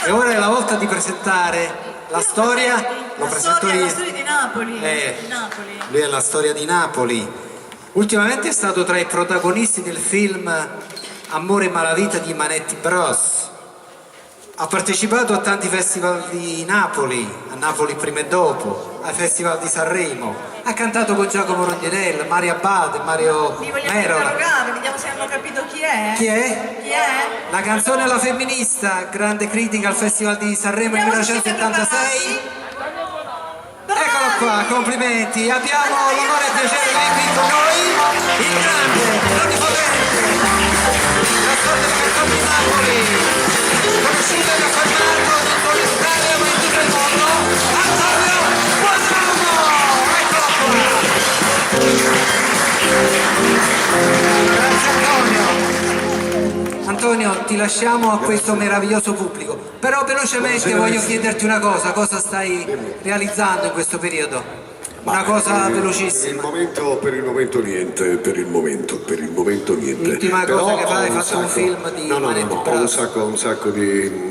E ora è la volta di presentare la storia. Lo presento io. La storia di Napoli. Lui è la storia di Napoli. Ultimamente è stato tra i protagonisti del film Amore e malavita di Manetti Bros. Ha partecipato a tanti festival di Napoli, a Napoli prima e dopo, ai festival di Sanremo. Ha cantato con Giacomo Rondinella, Mario Abate, Mario Merola. Vediamo se hanno capito chi è. Chi è? Chi è? La canzone alla femminista, grande critica al festival di Sanremo nel 1976. Eccolo qua, complimenti. Abbiamo l'onore e il piacere di avere qui con noi il grande, l'onnipotente, la storia delle canzoni di Napoli, conosciuto e affermato in tutto l'Italia ma in tutto il mondo, Antonio Guadagno! Eccolo qua! Grazie Antonio! Antonio, ti lasciamo a questo meraviglioso pubblico, però velocemente voglio chiederti una cosa stai realizzando in questo periodo? Una cosa velocissima. Per il momento niente. L'ultima però cosa che fai, hai fatto un film di Manetti Bros. Ho un sacco di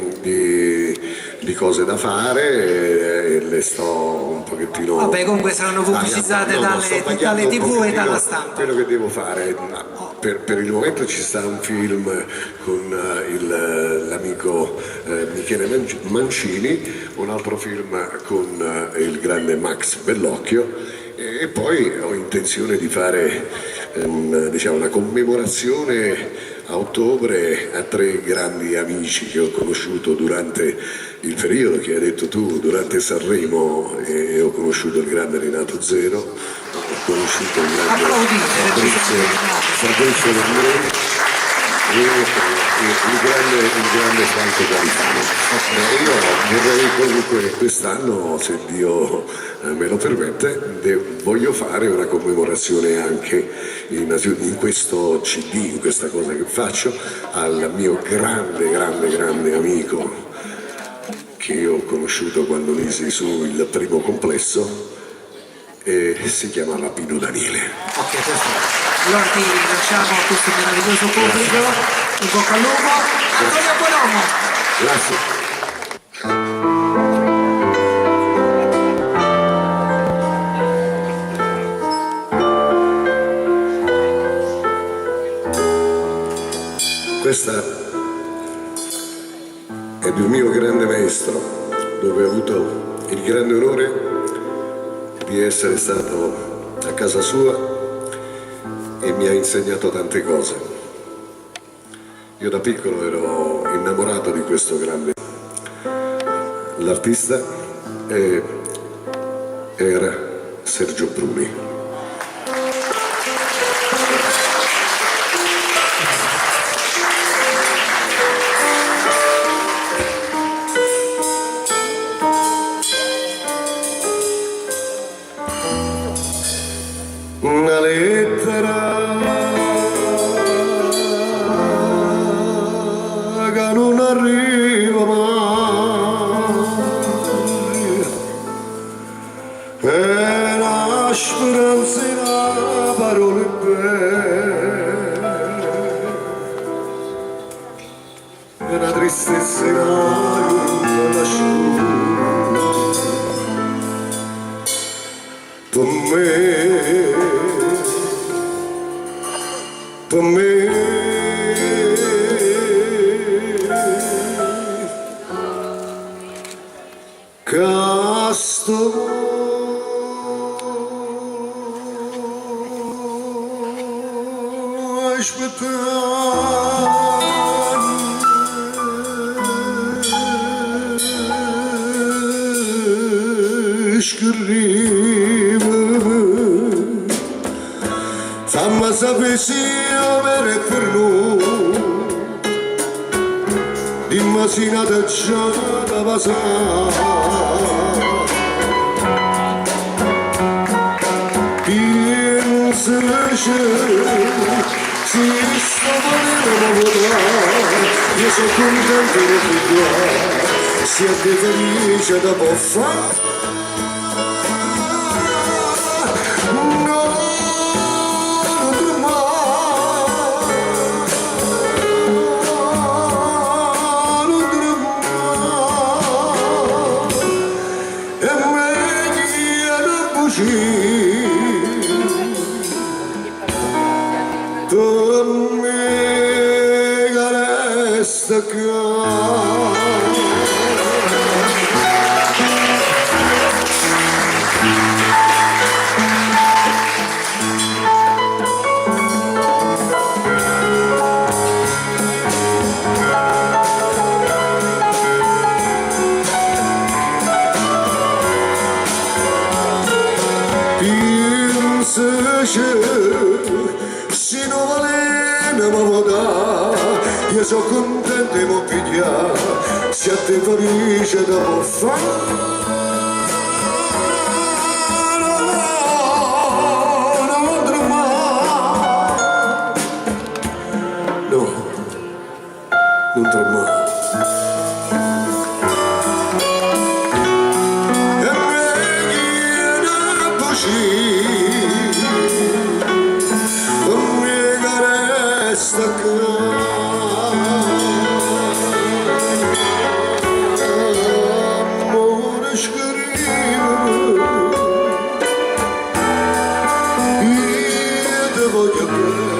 cose da fare e le sto un pochettino. Vabbè, comunque saranno pubblicizzate dalle TV e dalla stampa. Quello che devo fare, per il momento ci sta un film con l'amico Michele Mancini, un altro film con il grande Max Bellocchio e poi ho intenzione di fare una commemorazione a ottobre a 3 grandi amici che ho conosciuto durante il periodo che hai detto tu, durante Sanremo, e ho conosciuto il grande Renato Zero, ho conosciuto il grande Fabrizio Landré e il grande Franco Califano. Io vorrei comunque quest'anno, se Dio me lo permette, voglio fare una commemorazione anche in questo CD, in questa cosa che faccio, al mio grande amico che ho conosciuto quando misi su il primo complesso e si chiamava Pino Daniele. Ok, perfetto. Allora ti lasciamo a questo meraviglioso pubblico, in bocca al lupo, Antonio Bonomo. Grazie. Questa è di un mio grande maestro, dove ho avuto il grande onore di essere stato a casa sua e mi ha insegnato tante cose. Io da piccolo ero innamorato di questo grande l'artista era Sergio Bruni. Una lettera che non arriva mai, è una speranza in parole belle, è una tristezza in per me, casto aspettare scrive fammi sapere se avere per lui dimmi se nata già da passare pensa se sto volendo volare io sono contento di vedere siete felice da può fare. te felice da può fare. Non tremare. E me non mi resta amore scrive io te voglio bene.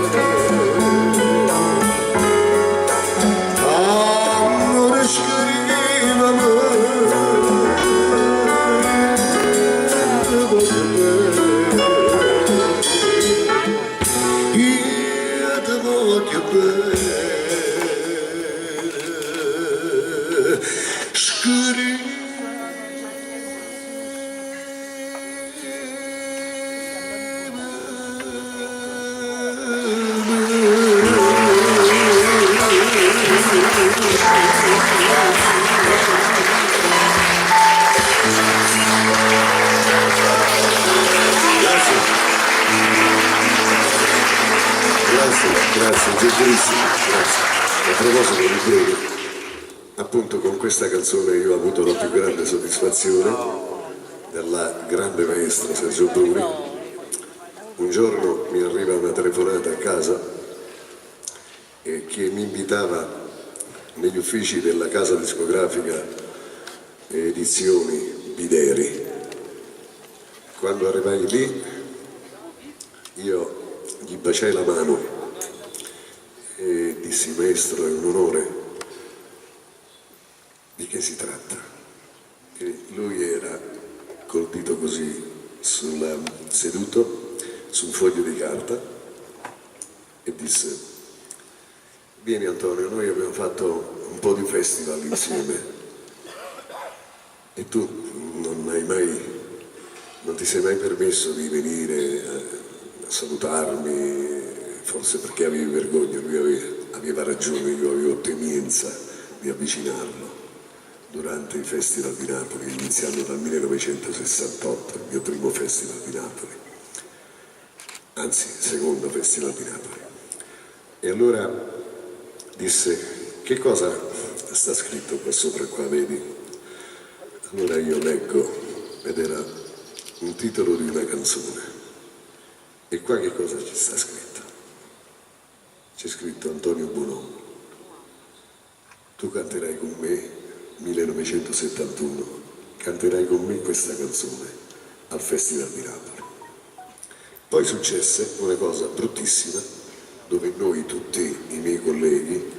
Grazie, gentilissimo, grazie. A proposito di quello, appunto con questa canzone io ho avuto la più grande soddisfazione dalla grande maestra Sergio Bruni. Un giorno mi arriva una telefonata a casa che mi invitava negli uffici della casa discografica Edizioni Bideri. Quando arrivai lì io gli baciai la mano e dissi: maestro, è un onore. Di che si tratta? E lui era col dito così seduto su un foglio di carta e disse: vieni Antonio, noi abbiamo fatto un po' di festival insieme e tu non ti sei mai permesso di venire a salutarmi, forse perché avevi vergogna. Lui aveva ragione, io avevo temienza di avvicinarlo durante i festival di Napoli, iniziando dal 1968, il mio primo festival di Napoli, anzi secondo festival di Napoli. E allora disse: che cosa sta scritto qua sopra, qua vedi? Allora io leggo ed era un titolo di una canzone. E qua che cosa ci sta scritto? C'è scritto: Antonio Bonomo, tu canterai con me, 1971, canterai con me questa canzone al Festival di Napoli. Poi successe una cosa bruttissima, dove noi tutti i miei colleghi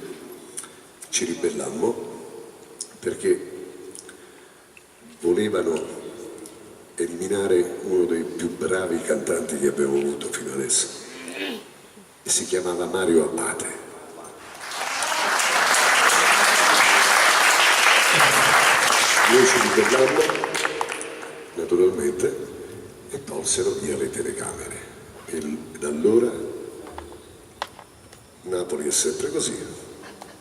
ci ribellammo perché volevano eliminare uno dei più bravi cantanti che abbiamo avuto fino adesso, e si chiamava Mario Abate. Noi ci ribellammo, naturalmente, e tolsero via le telecamere. E da allora Napoli è sempre così,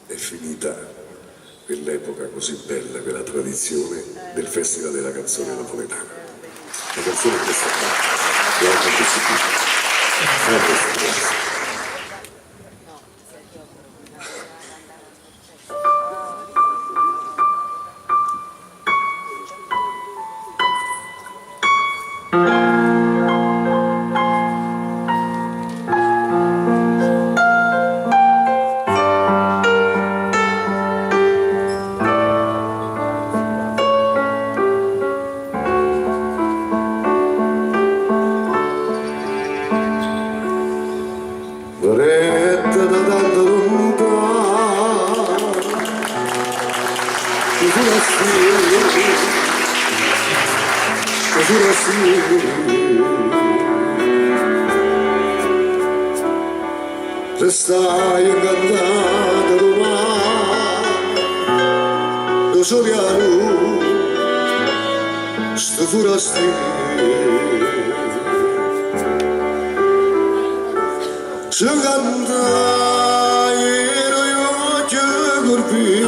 è finita quell'epoca così bella, quella tradizione del Festival della Canzone Napoletana. La canzone è questa qua, che ho partecipato. Grazie. Vorretta da tanto lontano, così la restai incantata domani, lo soliano, sto forastino. Se cantai, ero io che colpì,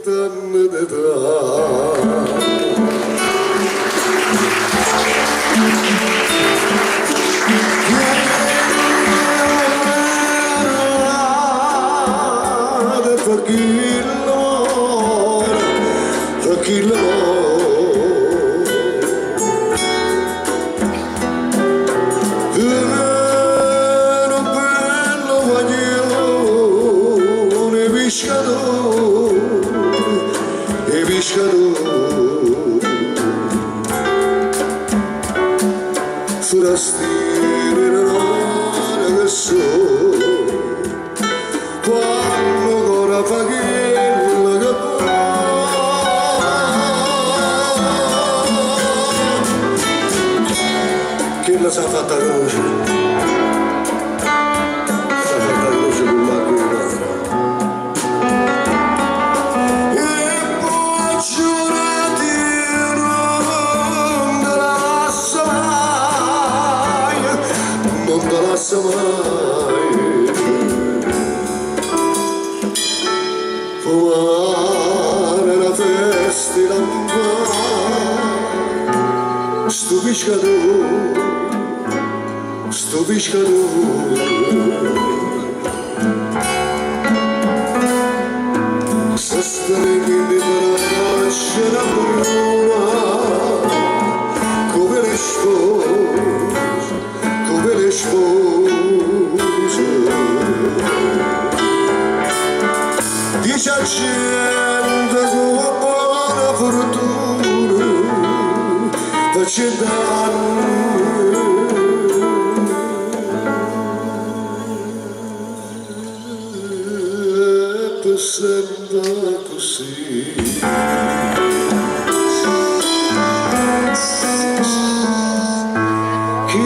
70 d'età. Forastire non che so quando ancora fa quello che può che la sa fatta croce con l'acqua in mano e poi giurati non te la lascia non te lascia mai fumare la festa non va sto pescatore se stare quindi braccia la bruna come le spose 10 gente con buona fortuna facendo sembra così che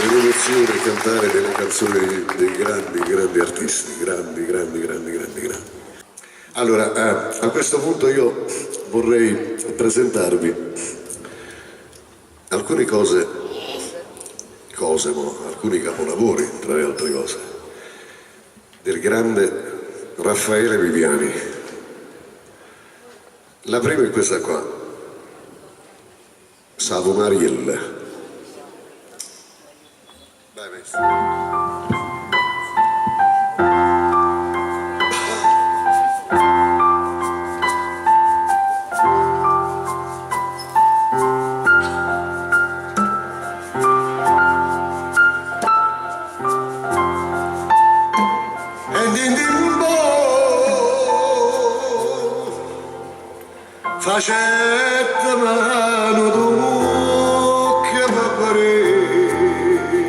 l'emozione cantare delle canzoni dei grandi artisti, grandi. Allora, a questo punto io vorrei presentarvi alcune alcuni capolavori, tra le altre cose, del grande Raffaele Viviani. La prima è questa qua, Savo Mariella. Vai, maestro. Facette mano d'occhio per parere di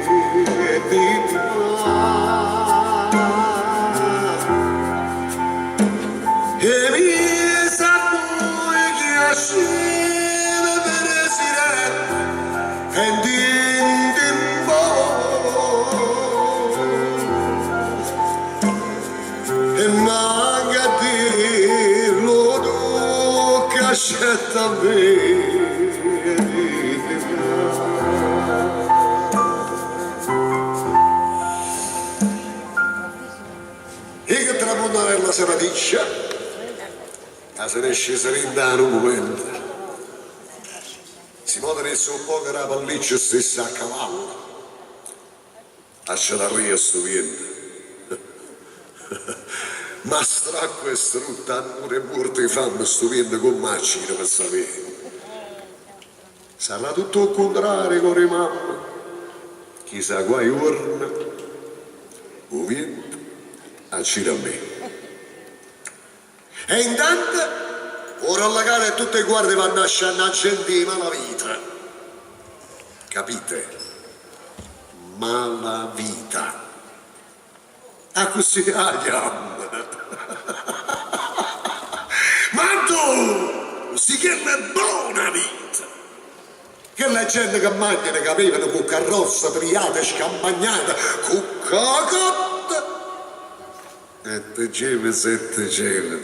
e mi accetta me. E che tramontare la seraticcia, che se ne scese in un momento, si muove nel suo po' che la pelliccia stessa a cavallo, lascia ria sto vento. Ma stracco e strutta pure morte di fame sto vento con macchina per sapere. Sarà tutto il contrario con le mamme, chissà qua urna, un vento accira a me. E intanto ora alla gara e tutte le guardie vanno a scendere la vita. Capite? Malavita. Ah, così andiamo. Ma tu, sì che è buona vita. Che la gente che mangia ne capivano con carrozza, triata, scampagnata, con cocotta. E te gemi, sette gemi.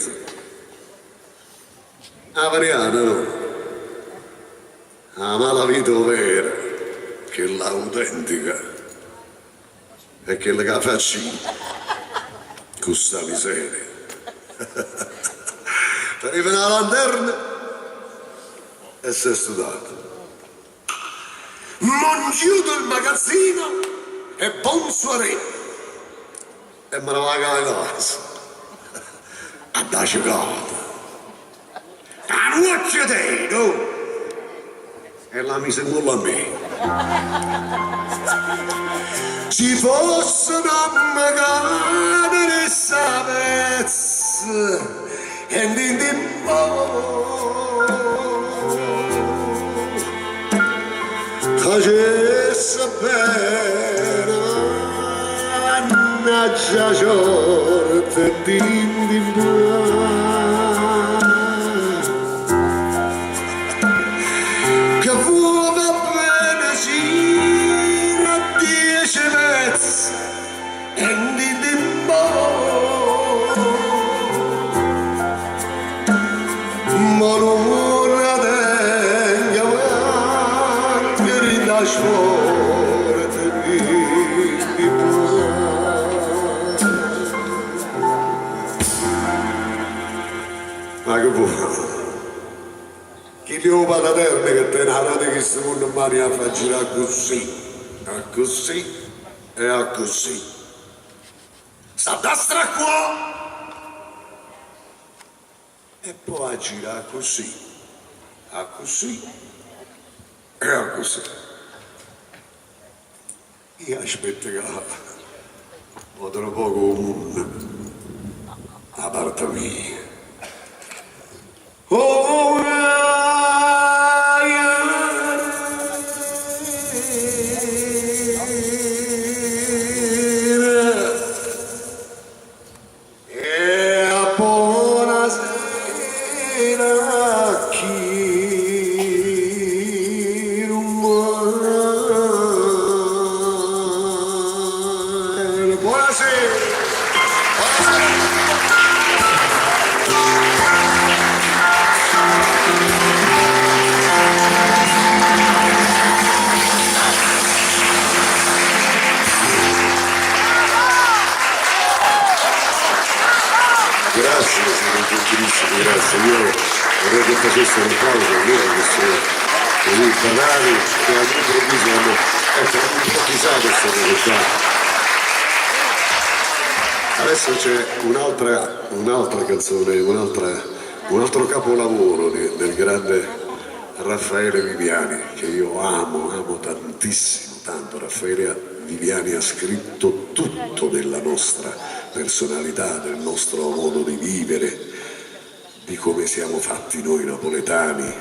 Ah, Mariana, no? La malavita vera, che è l'autentica, è quella che faccio. Questa miseria. Arriva una lanterna e si è studiato. Non chiudo il magazzino e buon soirée. E me ne va a casa. A da giocata. A nuoccia te, no? E la mise in culo a me. Ci fosse una magana ne sapesse e di facesse bene mannaggia giorte di che vuole bene gira 10 pezzi e di ma non la tenga anche rinda forte ma che vuoi? Chi ti ruba da terra che te ne ha che questo mondo mani a far girare così e a così sta da stracqua e poi a girare così e a così. Io aspetto che tra poco un mondo a parte mia. Oh, Grazie, io vorrei che facesse un applauso a loro che sono così banali che all'improvviso hanno improvvisato questa cosa. Adesso c'è un'altra canzone, un altro capolavoro del grande Raffaele Viviani che io amo tantissimo, tanto. Raffaele Viviani ha scritto tutto della nostra personalità, del nostro modo di vivere, di come siamo fatti noi napoletani.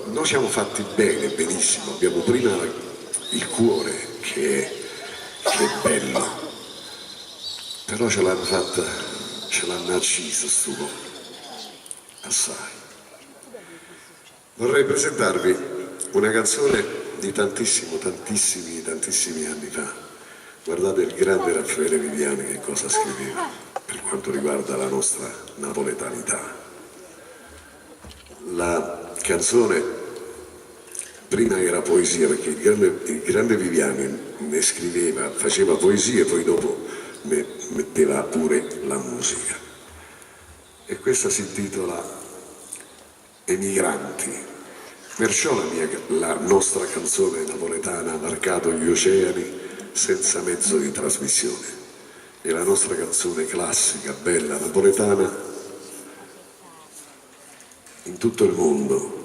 Noi siamo fatti bene, benissimo, abbiamo prima il cuore che è bello, però ce l'hanno acciso sto cuore, assai. Vorrei presentarvi una canzone di tantissimi anni fa. Guardate il grande Raffaele Viviani che cosa scriveva per quanto riguarda la nostra napoletanità. La canzone prima era poesia, perché il grande Viviani ne scriveva, faceva poesie e poi dopo metteva pure la musica. E questa si intitola Emigranti. Perciò la nostra canzone napoletana ha varcato gli oceani senza mezzo di trasmissione. E la nostra canzone classica, bella, napoletana, in tutto il mondo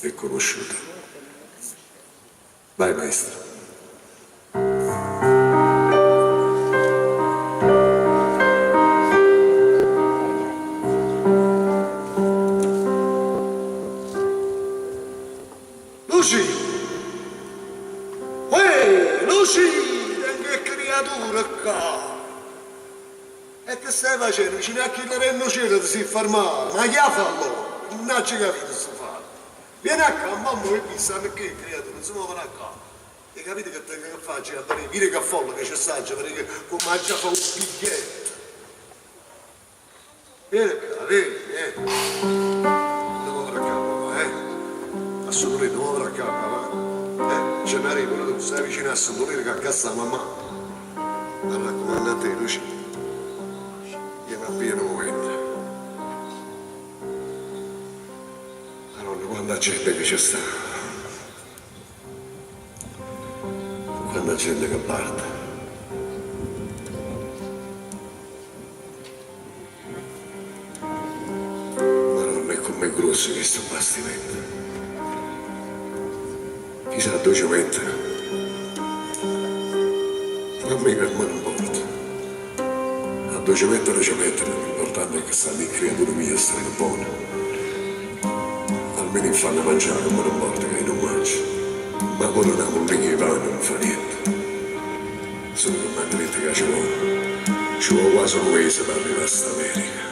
è conosciuta. Vai maestro. Luci! Uè, Luci! Che creatura qua! E che stai facendo? Ci neanche il renno cielo ti si fa male. Ma chi ha fatto? Non ci capito sto fare. Vieni a qua, mamma che mi stanno qui, creatura, non si muovono a qua. E capite che faccio? Vieni che folla che c'è saggio, perché come già fa un biglietto. Vieni qua, vieni. Non muovere a capo, Assolutamente, non muovere a capo, va. Ce n'arrivo, tu stai vicino a Santolino che accassa la mamma. Allora, comanda a te, Luci. Vieni a pieno momento. Quanta gente che c'è sta, quanta gente che parte. Ma non è come grosso questo bastimento. Chissà dove ci mette. Non mica il mano importa. A dove ci mettere, l'importante è che sta lì creatura mia, sta buona. Almeno fanno mangiare, come non importa che non mangi. Ma poi non hanno un lì che non fa niente. Solo che mi ha detto che ci vuole quasi un mese per arrivare a sta America.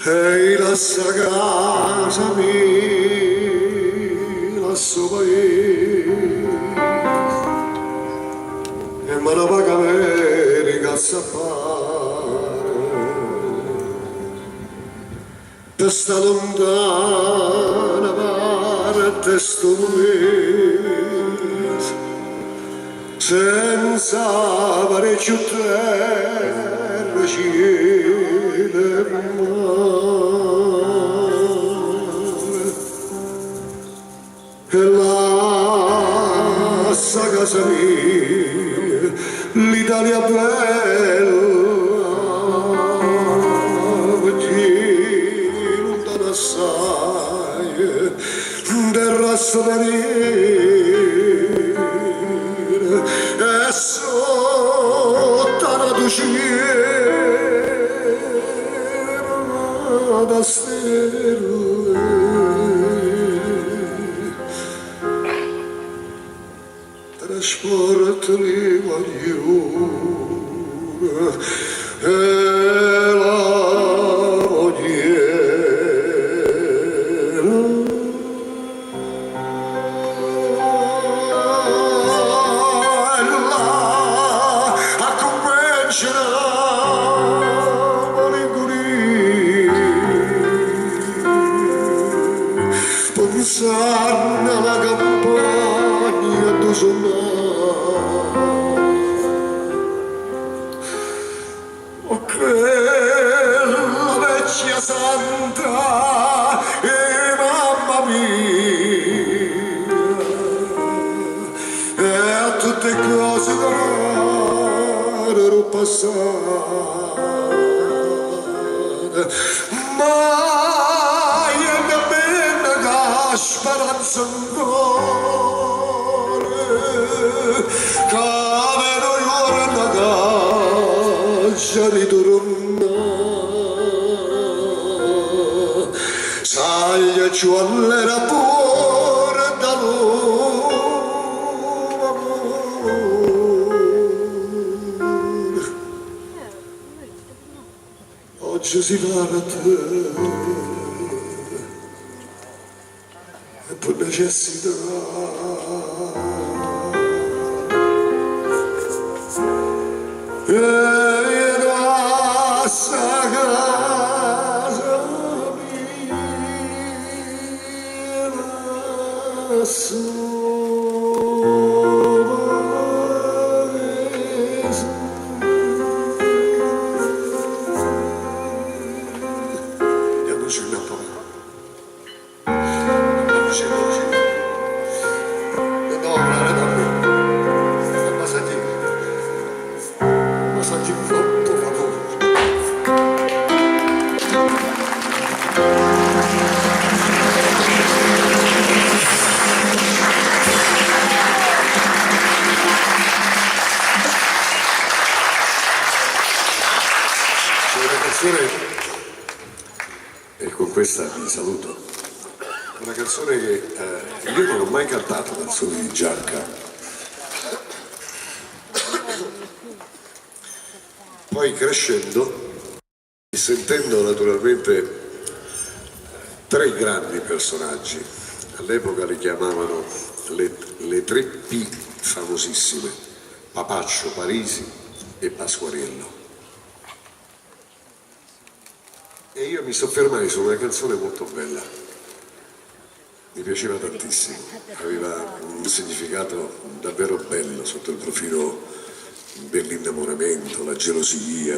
Ehi, lascia casa mia, lascio paese, e me la paga America a fare, per sta lontana parte sto mese, senza parecchio terra, cielo e mare, e lascia casa mia, l'Italia bella, ti lontana assai, del resto da dire, e sotto la tua cielo da stelle. Trasportali guaglione e la mogliera, e là a convincere malinconia, pensare alla campagna do sonno. La vecchia santa e mamma mia, e a tutte cose che erano passate, ma io nemmeno che speranza ancora, che avevo ora una caccia ritornare. Saglia ci all'era pure da l'amore. Oggi si parte e per necessità. E con questa vi saluto. Una canzone che io non ho mai cantato, canzoni di Gianca. Poi crescendo e sentendo naturalmente tre grandi personaggi, all'epoca li chiamavano le tre P famosissime, Papaccio, Parisi e Pasquariello. E io mi soffermai su una canzone molto bella, mi piaceva tantissimo, aveva un significato davvero bello sotto il profilo dell'innamoramento, la gelosia,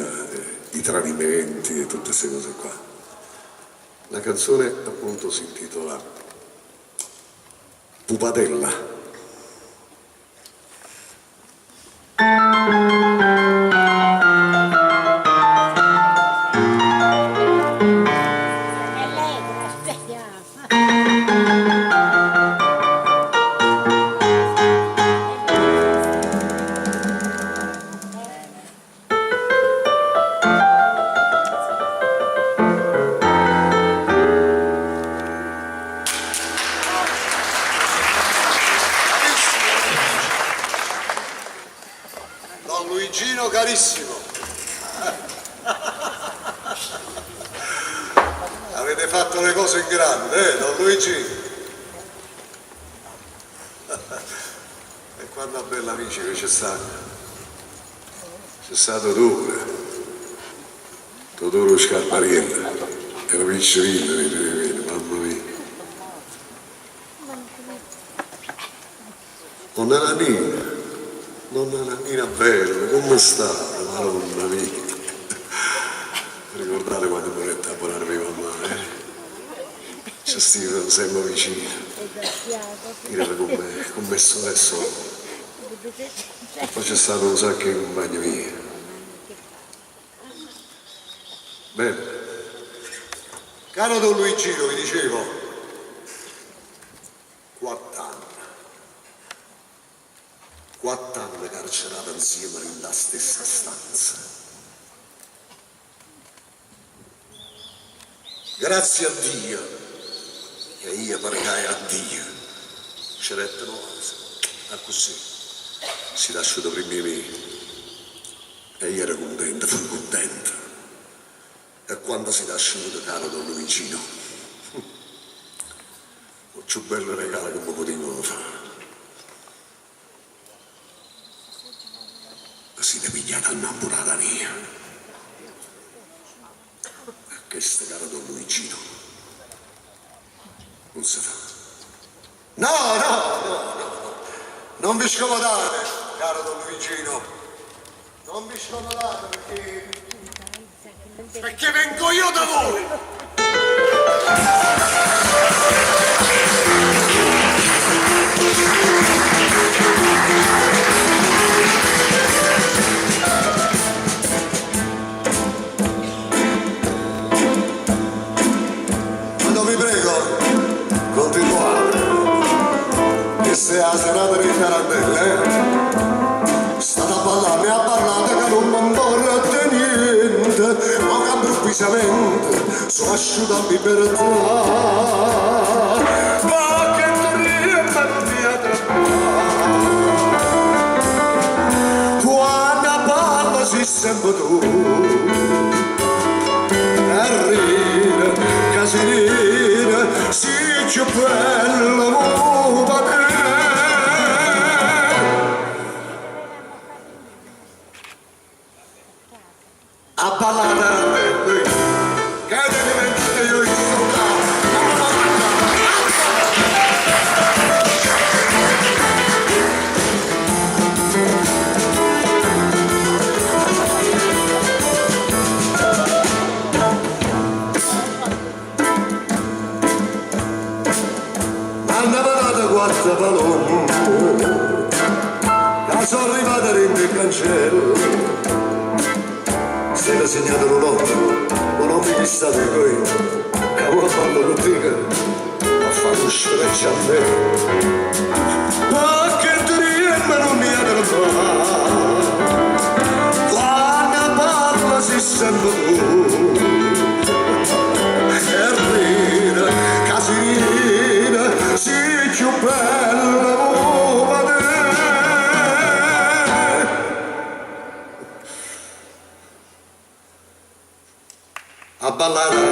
i tradimenti e tutte queste cose qua. La canzone appunto si intitola Pupadella. Don Luigino carissimo, avete fatto le cose in grande, Don Luigi? E quando a bella amici che c'è stato Totoro Scarpariella, era piccolino, mamma mia. Nonna Nannina bella, come sta? Madonna mia. Ricordate quando mi mette a volare mia mamma, Ci stiamo sempre vicini. Era con me solo e solo. Poi c'è stato un sacco di compagni miei. Bene. Caro Don Luigino, vi dicevo, 4 anni carcerata insieme nella stessa stanza. Grazie a Dio, e io pregai a Dio, ci rette a così, si lasciò prima me, e io ero contento, fui contento. E quando si lasciò caro Don Luigino, il più bello regalo che mi potevano fare. Si è pigliata innamorata mia. E questo caro Don Luigino non si fa. No, non vi scomodate, caro Don Luigino, non vi scomodate perché vengo io da voi. Se la serata di tarantelle stata a ballare, a parlare che non mi importa niente, ma che improvvisamente sono asciutta in libertà, ma che tu riempi quando parla si sembra tu a rire, casinire, si c'è bello padre. da palombo, che sono arrivata dentro il cancello, se l'ha segnato l'olotto, ma non mi chissate poi, che vuoi farlo con te, a fare un scereccio a me. Ma che tu riemma non mi ha quando parla si sente tu, e ride, casina, si più bella come te. A ballare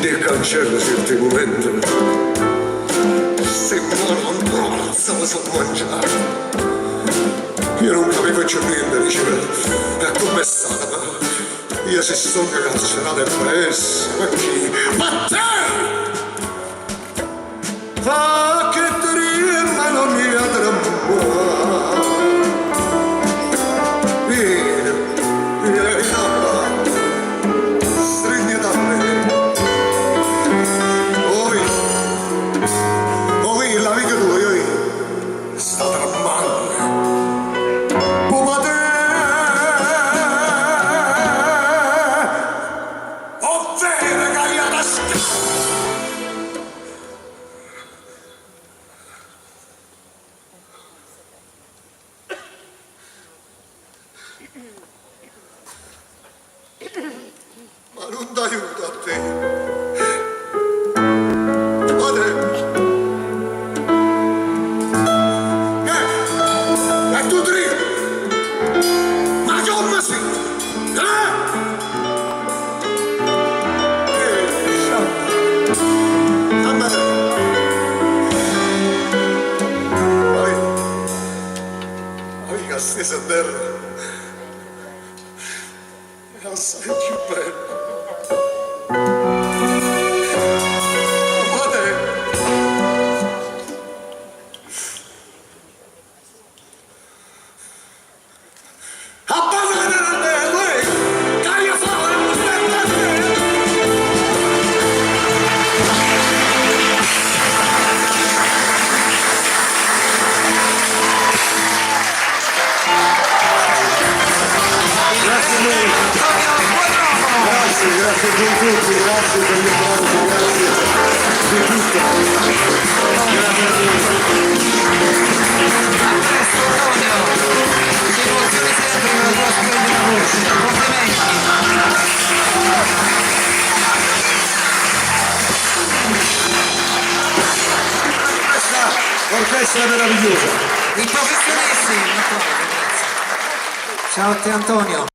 il cancello certi momenti sembrano ancora stavo sotto mangiare. Io non capivo più niente, diceva, e com'è stata? Io si sono carcerato e preso, ma chi? Ma te! Fa che ti riemma non mi atrappa. Vieni qua, stringi da me. Poi l'amico tuo, io, sta trammando. Ma non t'aiuto a te. Padre. E tu tri. Ma come si? Amica stessa a terra. Non sai più bello. Padre. Abbandonate da te, lui! Caglia fuori, non aspetta te! Grazie a voi. Grazie a tutti, grazie per gli applausi, grazie di tutto. Grazie a tutti. A presto Antonio, ti emozioni sempre con la tua splendida voce, complimenti. Questa orchestra meravigliosa. I professionisti, Antonio, grazie. Ciao a te Antonio.